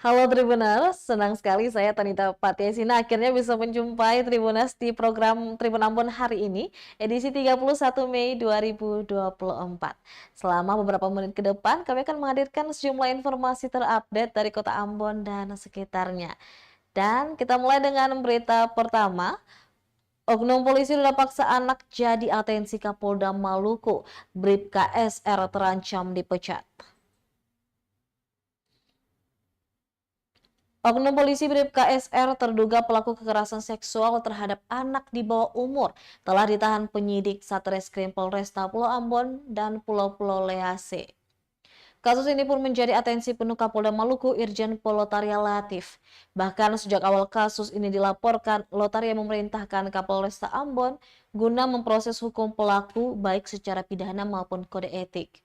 Halo Tribuners, senang sekali saya Tanita Patiasina akhirnya bisa menjumpai Tribuners di program Tribun Ambon hari ini, edisi 31 Mei 2024. Selama beberapa menit ke depan, kami akan menghadirkan sejumlah informasi terupdate dari kota Ambon dan sekitarnya. Dan kita mulai dengan berita pertama. Oknum polisi sudah paksa anak jadi atensi Kapolda Maluku. Bribka SR terancam dipecat. Oknum polisi Bribka SR terduga pelaku kekerasan seksual terhadap anak di bawah umur telah ditahan penyidik Satreskrim Polresta Pulau Ambon dan Pulau-Pulau Lease. Kasus ini pun menjadi atensi penuh Kapolda Maluku Irjen Pol Lotaria Latif. Bahkan sejak awal kasus ini dilaporkan, Lotaria memerintahkan Kapolresta Ambon guna memproses hukum pelaku baik secara pidana maupun kode etik.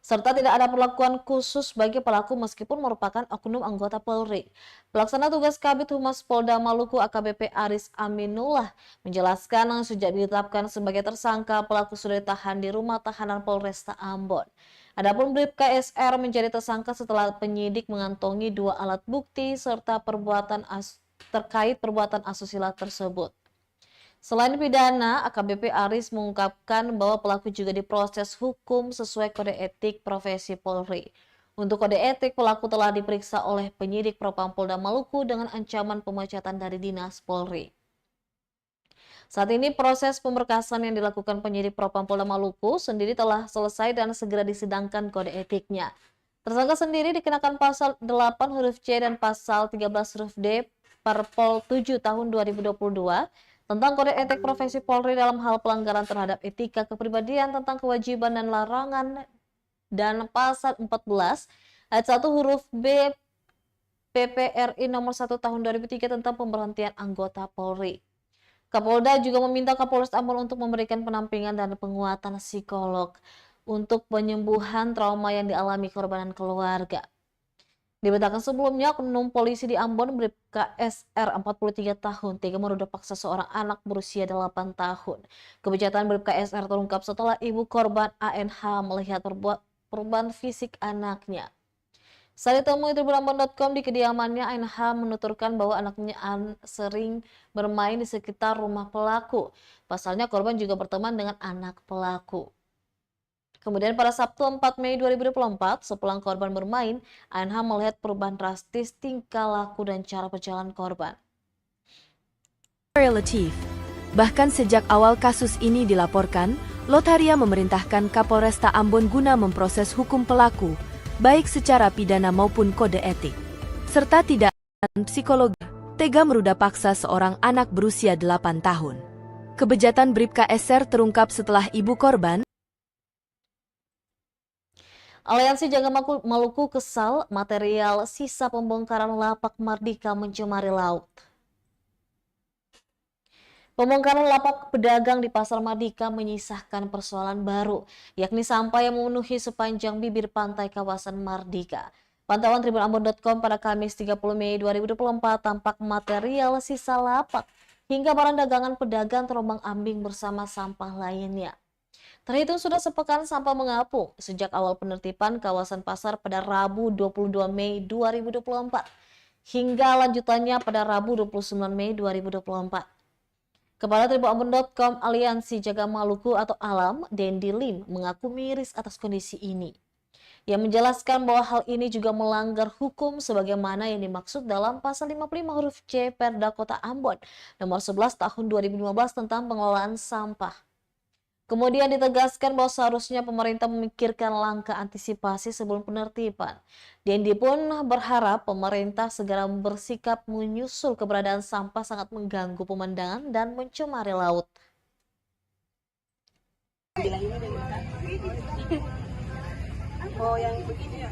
Serta tidak ada perlakuan khusus bagi pelaku meskipun merupakan oknum anggota Polri. Pelaksana tugas Kabid Humas Polda Maluku AKBP Aris Aminullah menjelaskan sejak ditetapkan sebagai tersangka, pelaku sudah ditahan di rumah tahanan Polresta Ambon. Adapun Bribka SR menjadi tersangka setelah penyidik mengantongi 2 alat bukti serta terkait perbuatan asusila tersebut. Selain pidana, AKBP Aris mengungkapkan bahwa pelaku juga diproses hukum sesuai kode etik profesi Polri. Untuk kode etik, pelaku telah diperiksa oleh penyidik Propam Polda Maluku dengan ancaman pemecatan dari Dinas Polri. Saat ini proses pemberkasan yang dilakukan penyidik Propam Polda Maluku sendiri telah selesai dan segera disidangkan kode etiknya. Tersangka sendiri dikenakan pasal 8 huruf C dan pasal 13 huruf D Perpol 7 tahun 2022 tentang kode etik profesi Polri dalam hal pelanggaran terhadap etika kepribadian tentang kewajiban dan larangan, dan pasal 14 ayat 1 huruf B PPRI nomor 1 tahun 2003 tentang pemberhentian anggota Polri. Kapolda juga meminta Kapolres Ambon untuk memberikan pendampingan dan penguatan psikolog untuk penyembuhan trauma yang dialami korban dan keluarga. Diberitakan sebelumnya, oknum polisi di Ambon Bribka SR 43 tahun tega merudah paksa seorang anak berusia 8 tahun. Kebejatan Bribka SR terungkap setelah ibu korban ANH melihat perubahan fisik anaknya. Saat ditemui tribunambon.com di kediamannya, ANH menuturkan bahwa anaknya sering bermain di sekitar rumah pelaku. Pasalnya korban juga berteman dengan anak pelaku. Kemudian pada Sabtu 4 Mei 2024, sepulang korban bermain, ANH melihat perubahan drastis tingkah laku dan cara berjalan korban. Relatif. Bahkan sejak awal kasus ini dilaporkan, Lotaria memerintahkan Kapolresta Ambon guna memproses hukum pelaku, baik secara pidana maupun kode etik. Serta tidak psikologi, tega merudah paksa seorang anak berusia 8 tahun. Kebejatan Bribka SR terungkap setelah ibu korban, Aliansi Jaga Maluku kesal material sisa pembongkaran lapak Mardika mencemari laut. Pembongkaran lapak pedagang di Pasar Mardika menyisakan persoalan baru, yakni sampah yang memenuhi sepanjang bibir pantai kawasan Mardika. Pantauan tribunambon.com pada Kamis 30 Mei 2024 tampak material sisa lapak hingga barang dagangan pedagang terombang-ambing bersama sampah lainnya. Terhitung sudah sepekan sampah mengapung sejak awal penertiban kawasan pasar pada Rabu 22 Mei 2024 hingga lanjutannya pada Rabu 29 Mei 2024. Kepala tribunambon.com Aliansi Jaga Maluku atau ALAM, Dendi Lim, mengaku miris atas kondisi ini. Ia menjelaskan bahwa hal ini juga melanggar hukum sebagaimana yang dimaksud dalam pasal 55 huruf C Perda Kota Ambon nomor 11 tahun 2015 tentang pengelolaan sampah. Kemudian ditegaskan bahwa seharusnya pemerintah memikirkan langkah antisipasi sebelum penertiban. Dendi pun berharap pemerintah segera bersikap menyusul keberadaan sampah sangat mengganggu pemandangan dan mencemari laut. Oh, yang begini ya.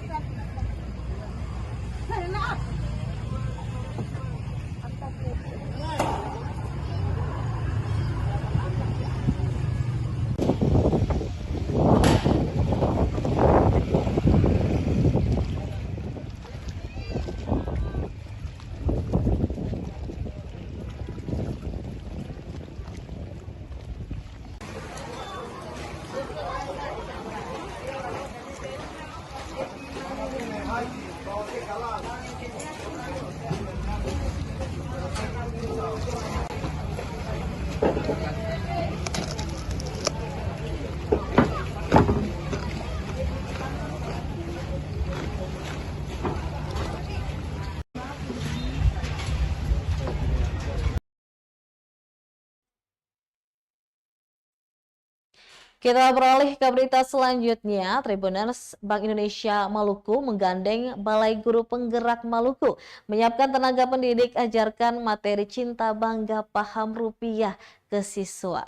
Kita beralih ke berita selanjutnya. Tribuners Bank Indonesia Maluku menggandeng Balai Guru Penggerak Maluku menyiapkan tenaga pendidik ajarkan materi cinta bangga paham rupiah ke siswa.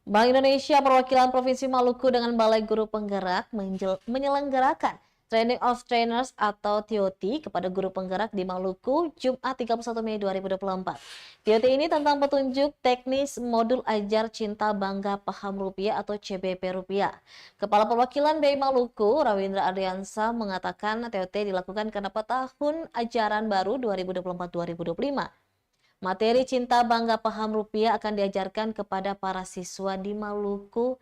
Bank Indonesia Perwakilan Provinsi Maluku dengan Balai Guru Penggerak menyelenggarakan Training of Trainers atau TOT kepada guru penggerak di Maluku Jumat 31 Mei 2024. TOT ini tentang petunjuk teknis modul ajar cinta bangga paham rupiah atau CBP rupiah. Kepala Perwakilan BI Maluku, Rawindra Adriansa, mengatakan TOT dilakukan karena tahun ajaran baru 2024-2025. Materi cinta bangga paham rupiah akan diajarkan kepada para siswa di Maluku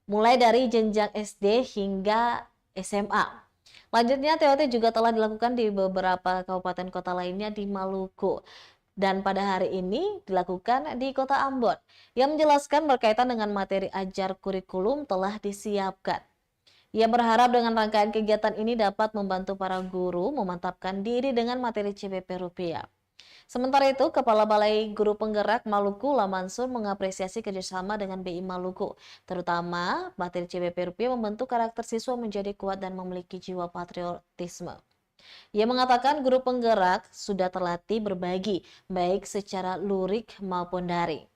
mulai dari jenjang SD hingga SMA. Lanjutnya, TOT juga telah dilakukan di beberapa kabupaten kota lainnya di Maluku. Dan pada hari ini dilakukan di Kota Ambon. Yang menjelaskan berkaitan dengan materi ajar kurikulum telah disiapkan. Ia berharap dengan rangkaian kegiatan ini dapat membantu para guru memantapkan diri dengan materi CBP rupiah. Sementara itu, Kepala Balai Guru Penggerak Maluku Lamansur mengapresiasi kerjasama dengan BI Maluku, terutama materi CBP rupiah membentuk karakter siswa menjadi kuat dan memiliki jiwa patriotisme. Ia mengatakan guru penggerak sudah terlatih berbagi, baik secara lurik maupun daring.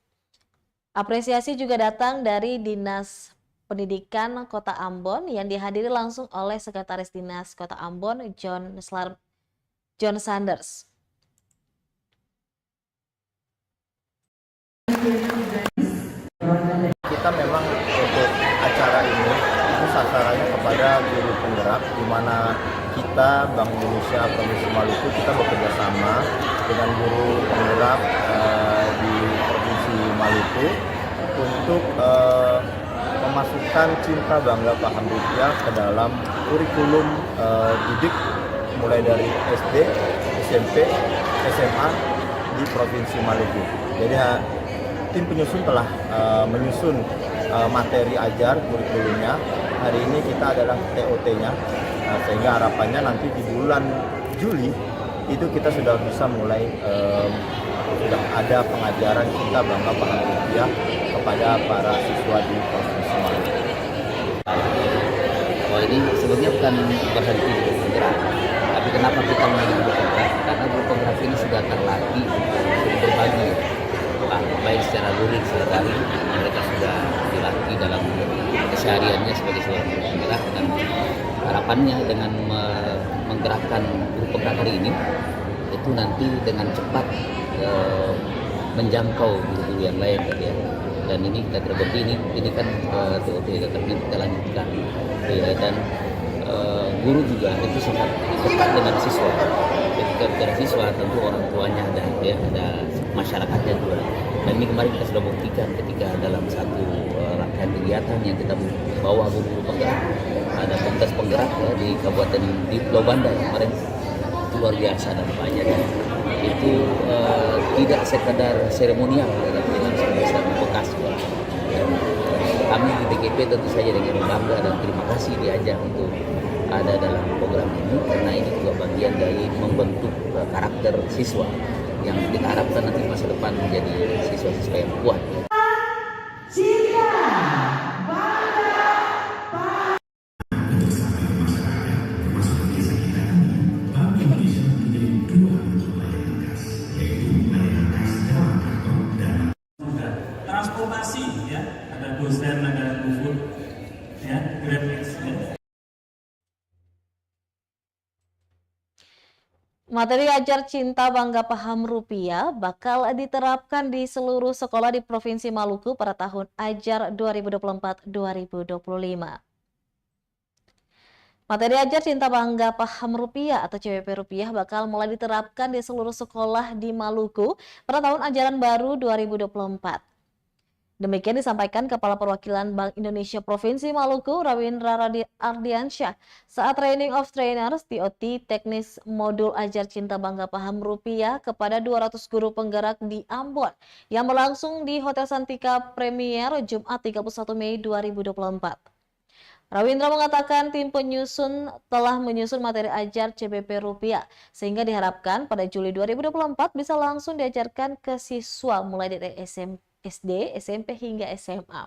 Apresiasi juga datang dari Dinas Pendidikan Kota Ambon yang dihadiri langsung oleh Sekretaris Dinas Kota Ambon, John Sanders. Kita memang untuk acara ini itu sasarannya kepada guru penggerak, di mana kita Bank Indonesia Provinsi Maluku kita bekerja sama dengan guru penggerak di Provinsi Maluku untuk memasukkan cinta bangga paham rupiah ke dalam kurikulum didik mulai dari SD, SMP, SMA di Provinsi Maluku. Jadi tim penyusun telah menyusun materi ajar kurikulumnya. Hari ini kita adalah TOT-nya, sehingga harapannya nanti di bulan Juli itu kita sudah bisa mulai sudah ada pengajaran cinta bangga paham rupiah kepada para siswa di Provinsi Maluku. Oh, ini sebetulnya bukan berhenti di penggerak, tapi kenapa kita memilih penggerak? Karena guru penggerak ini sudah terlatih untuk berbagi, baik secara lurik, secara daring. Mereka sudah dilatih dalam kesehariannya sebagai seorang guru penggerak, dan harapannya dengan menggerakkan guru penggerak hari ini itu nanti dengan cepat menjangkau guru-guru yang lain ya. Dan ini kita terbukti ini kan TOT, tapi kita lanjutkan ya. Dan guru juga itu sangat dekat dengan siswa. Ketika bicara siswa tentu orang tuanya ada masyarakatnya juga. Dan ini kemarin kita sudah buktikan ketika dalam satu rangkaian kegiatan yang kita bawa guru penggerak, ada komunitas penggerak ya, di Kabupaten di Pulau Banda kemarin, itu luar biasa dan banyak. Itu tidak sekedar seremonial dalam sebesar bekas. Dan kami di DKP tentu saja dengan bangga dan terima kasih diajak untuk ada dalam program ini, karena ini juga bagian dari membentuk karakter siswa yang kita harapkan nanti masa depan menjadi siswa-siswa yang kuat. Transportasi ya, ada dosen, ada GoFood ya, GrabX ya. Materi ajar cinta bangga paham rupiah bakal diterapkan di seluruh sekolah di Provinsi Maluku pada tahun ajar 2024-2025. Materi ajar cinta bangga paham rupiah atau CBP rupiah bakal mulai diterapkan di seluruh sekolah di Maluku pada tahun ajaran baru 2024. Demikian disampaikan Kepala Perwakilan Bank Indonesia Provinsi Maluku, Rawindra Ardiansyah, saat Training of Trainers TOT Teknis Modul Ajar Cinta Bangga Paham Rupiah kepada 200 guru penggerak di Ambon yang berlangsung di Hotel Santika Premier Jumat 31 Mei 2024. Rawindra mengatakan tim penyusun telah menyusun materi ajar CBP Rupiah sehingga diharapkan pada Juli 2024 bisa langsung diajarkan ke siswa mulai dari SD, SMP hingga SMA.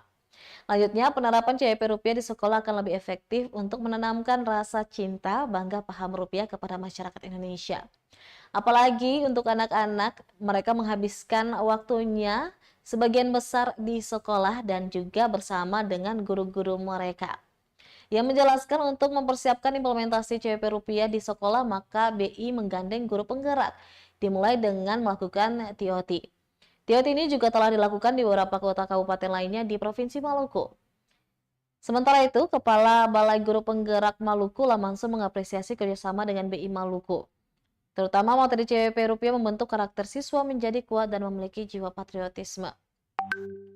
Lanjutnya, penerapan CBP Rupiah di sekolah akan lebih efektif untuk menanamkan rasa cinta, bangga paham rupiah kepada masyarakat Indonesia. Apalagi untuk anak-anak, mereka menghabiskan waktunya sebagian besar di sekolah dan juga bersama dengan guru-guru mereka. Yang menjelaskan untuk mempersiapkan implementasi CBP Rupiah di sekolah, maka BI menggandeng guru penggerak, dimulai dengan melakukan TOT. TOT ini juga telah dilakukan di beberapa kota kabupaten lainnya di Provinsi Maluku. Sementara itu, Kepala Balai Guru Penggerak Maluku Lamansu mengapresiasi kerjasama dengan BI Maluku. Terutama materi CBP Rupiah membentuk karakter siswa menjadi kuat dan memiliki jiwa patriotisme.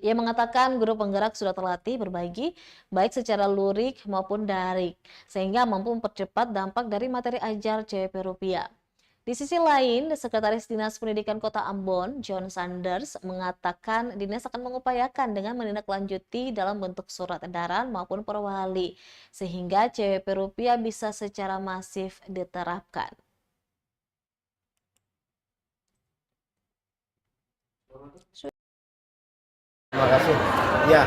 Ia mengatakan guru penggerak sudah terlatih berbagi baik secara lurik maupun daring, sehingga mampu mempercepat dampak dari materi ajar CBP Rupiah. Di sisi lain, Sekretaris Dinas Pendidikan Kota Ambon, John Sanders, mengatakan dinas akan mengupayakan dengan menindaklanjuti dalam bentuk surat edaran maupun perwali, sehingga CBP Rupiah bisa secara masif diterapkan. Terima kasih. Ya,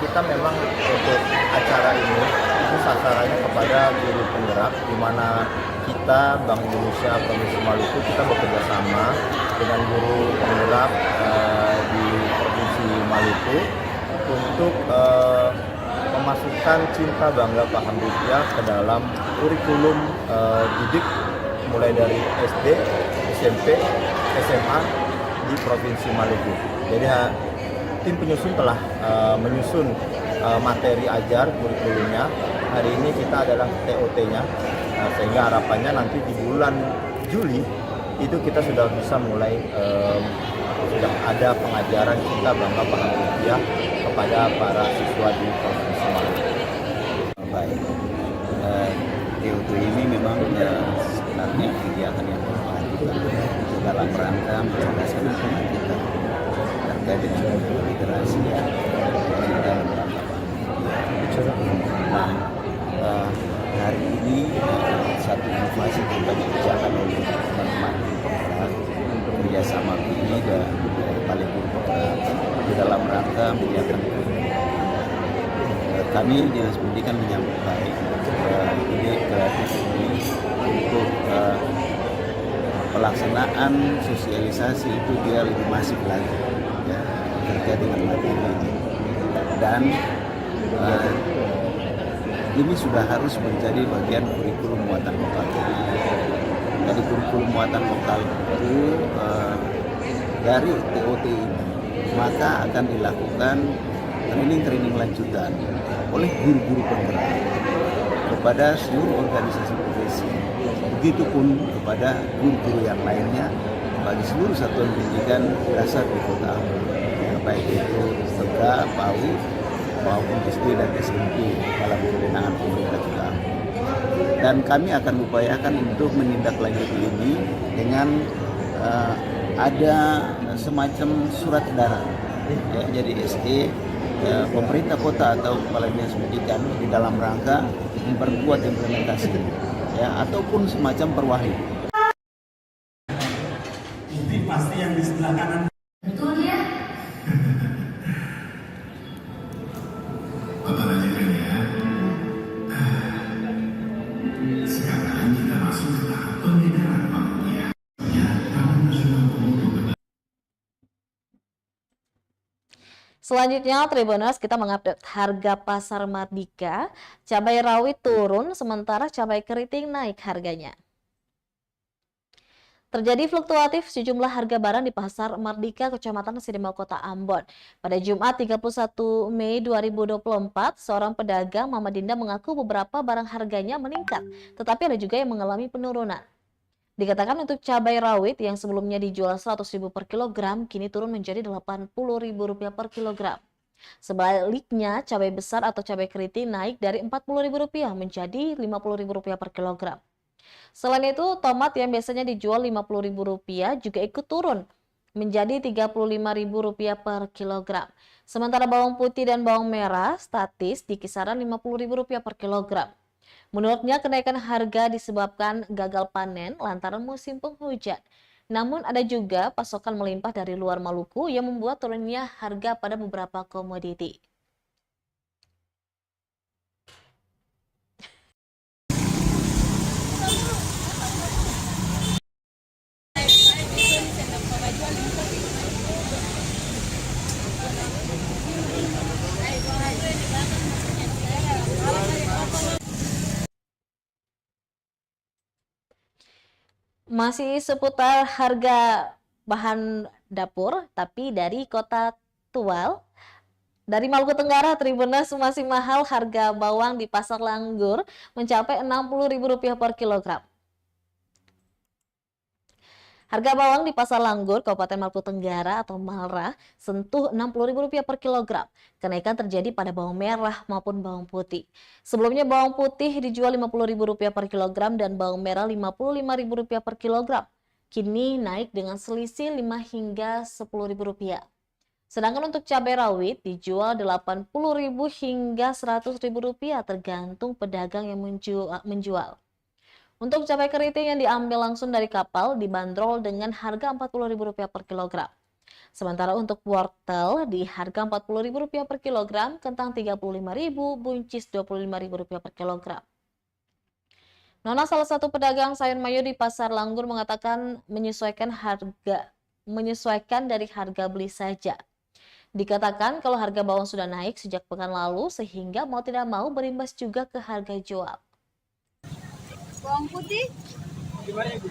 kita memang untuk acara ini itu sasarannya kepada guru penggerak, di mana kita Bank Indonesia Provinsi Maluku kita bekerja sama dengan guru penggerak di Provinsi Maluku untuk memasukkan cinta bangga paham rupiah ke dalam kurikulum didik mulai dari SD, SMP, SMA di Provinsi Maluku. Jadi tim penyusun telah menyusun materi ajar kurikulumnya. Hari ini kita adalah TOT-nya, sehingga harapannya nanti di bulan Juli itu kita sudah bisa mulai sudah ada pengajaran cinta bangga paham rupiah kepada para siswa di Provinsi Maluku. Baik, TOT ini memang sebenarnya kegiatan yang dilakukan dalam rangka mencerdaskan anak kita terkait dengan literasi ya, dalam rangka. Nah, hari ini satu inovasi yang dikerjakan oleh teman-teman penggerak bekerjasama BI dan Balai Guru Penggerak di dalam rangka menyiapkan kami Dinas Pendidikan menyambut baik ide kreatif ini untuk pelaksanaan sosialisasi itu dia lebih masif lagi ya, terkait dengan materi ini, dan ini sudah harus menjadi bagian kurikulum muatan lokal. Jadi kurikulum muatan lokal itu dari TOT ini maka akan dilakukan training lanjutan oleh guru-guru penggerak kepada seluruh organisasi profesi. Begitupun kepada guru-guru yang lainnya bagi seluruh satuan pendidikan dasar di Kota Ambon, baik itu TK, PAUD maupun SD dan SMP dalam kewenangan pemerintah Kota Ambon. Dan kami akan upayakan untuk menindaklanjuti ini dengan ada semacam surat edaran. Ya, jadi SE pemerintah kota atau kepala dinas pendidikan di dalam rangka memperkuat implementasi ya, ataupun semacam perwali. Ini pasti yang di sebelah kanan. Betul ya? Apa lanjutkan ya? Sekarang kita masuk ke tahap pengedaran Bank Rupiah. Ya, Taman Nasional Komodo. Selanjutnya, Tribuners, kita mengupdate harga pasar Mardika. Cabai rawit turun, sementara cabai keriting naik harganya. Terjadi fluktuatif sejumlah harga barang di Pasar Mardika, Kecamatan Sidemau, Kota Ambon. Pada Jumat 31 Mei 2024, seorang pedagang Mama Dinda mengaku beberapa barang harganya meningkat, tetapi ada juga yang mengalami penurunan. Dikatakan untuk cabai rawit yang sebelumnya dijual Rp100.000 per kilogram, kini turun menjadi Rp80.000 per kilogram. Sebaliknya, cabai besar atau cabai keriting naik dari Rp40.000 menjadi Rp50.000 per kilogram. Selain itu, tomat yang biasanya dijual Rp50.000 juga ikut turun menjadi Rp35.000 per kilogram. Sementara bawang putih dan bawang merah statis di kisaran Rp50.000 per kilogram. Menurutnya, kenaikan harga disebabkan gagal panen lantaran musim penghujan. Namun ada juga pasokan melimpah dari luar Maluku yang membuat turunnya harga pada beberapa komoditi. Masih seputar harga bahan dapur, tapi dari Kota Tual, dari Maluku Tenggara, Tribunnews masih mahal. Harga bawang di Pasar Langgur mencapai Rp60.000 per kilogram. Harga bawang di Pasar Langgur, Kabupaten Maluku Tenggara atau Malra, sentuh Rp60.000 per kilogram. Kenaikan terjadi pada bawang merah maupun bawang putih. Sebelumnya bawang putih dijual Rp50.000 per kilogram dan bawang merah Rp55.000 per kilogram. Kini naik dengan selisih Rp5 hingga Rp10.000. Sedangkan untuk cabai rawit dijual Rp80.000 hingga Rp100.000 tergantung pedagang yang menjual. Untuk cabai keriting yang diambil langsung dari kapal dibanderol dengan harga Rp40.000 per kilogram. Sementara untuk wortel di harga Rp40.000 per kilogram, kentang Rp35.000, buncis Rp25.000 per kilogram. Nona, salah satu pedagang sayur mayur di Pasar Langgur, mengatakan menyesuaikan dari harga beli saja. Dikatakan kalau harga bawang sudah naik sejak pekan lalu sehingga mau tidak mau berimbas juga ke harga jual. Bawang putih gimana Ibu?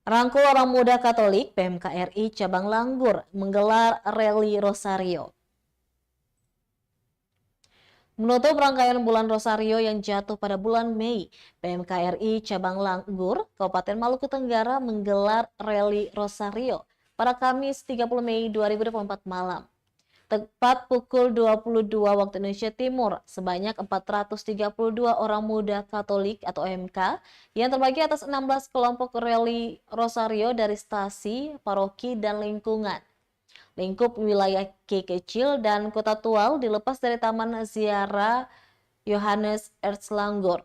Rangkul orang muda Katolik, PMKRI Cabang Langgur menggelar rally Rosario. Menutup rangkaian bulan Rosario yang jatuh pada bulan Mei, PMKRI Cabang Langgur, Kabupaten Maluku Tenggara menggelar rally Rosario pada Kamis 30 Mei 2024 malam. Tepat pukul 22 waktu Indonesia Timur, sebanyak 432 orang muda Katolik atau OMK yang terbagi atas 16 kelompok rally Rosario dari stasi, paroki, dan lingkungan. Lingkup wilayah Kecil dan Kota Tual dilepas dari Taman Ziarah Yohanes Erzlangor.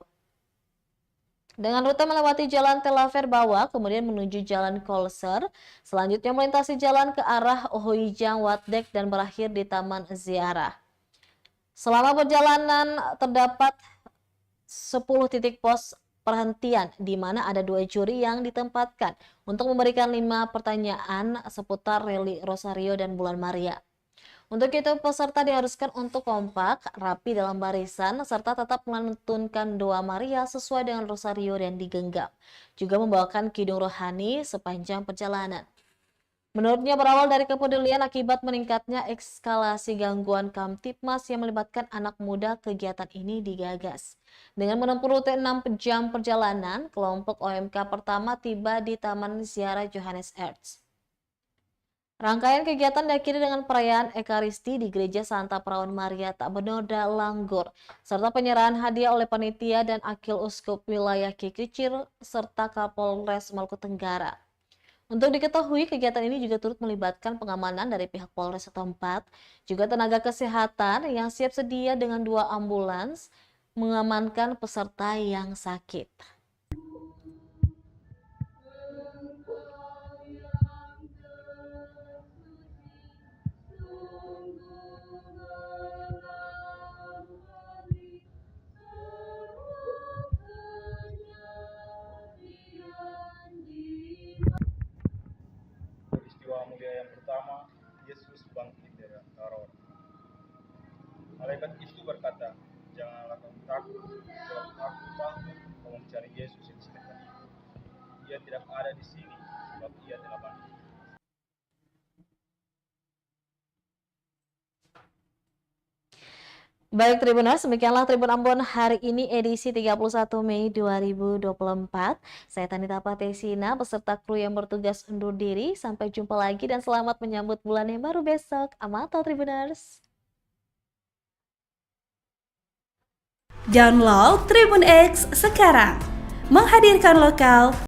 Dengan rute melewati Jalan Telaver Bawah, kemudian menuju Jalan Kolser, selanjutnya melintasi jalan ke arah Ohoijang Watdek dan berakhir di Taman Ziarah. Selama perjalanan terdapat 10 titik pos perhentian di mana ada 2 juri yang ditempatkan untuk memberikan 5 pertanyaan seputar rally Rosario dan Bulan Maria. Untuk itu, peserta diharuskan untuk kompak, rapi dalam barisan, serta tetap melantunkan doa Maria sesuai dengan Rosario dan digenggam. Juga membawakan kidung rohani sepanjang perjalanan. Menurutnya berawal dari kepedulian akibat meningkatnya eskalasi gangguan Kamtipmas yang melibatkan anak muda, kegiatan ini digagas. Dengan menempuh rute 6 jam perjalanan, kelompok OMK pertama tiba di Taman Ziarah Johannes Erz. Rangkaian kegiatan diakhiri dengan perayaan Ekaristi di Gereja Santa Perawan Maria Tak Benoda Langgur, serta penyerahan hadiah oleh panitia dan akil uskup wilayah Kecil serta Kapolres Maluku Tenggara. Untuk diketahui, kegiatan ini juga turut melibatkan pengamanan dari pihak Polres setempat, juga tenaga kesehatan yang siap sedia dengan 2 ambulans mengamankan peserta yang sakit. Dia tidak ada di sini sebab dia telah bangkit. Baik Tribuners, demikianlah Tribun Ambon hari ini edisi 31 Mei 2024. Saya Tanita Patesina beserta kru yang bertugas undur diri. Sampai jumpa lagi dan selamat menyambut bulan yang baru besok. Amato Tribuners. Download Tribun X sekarang. Menghadirkan lokal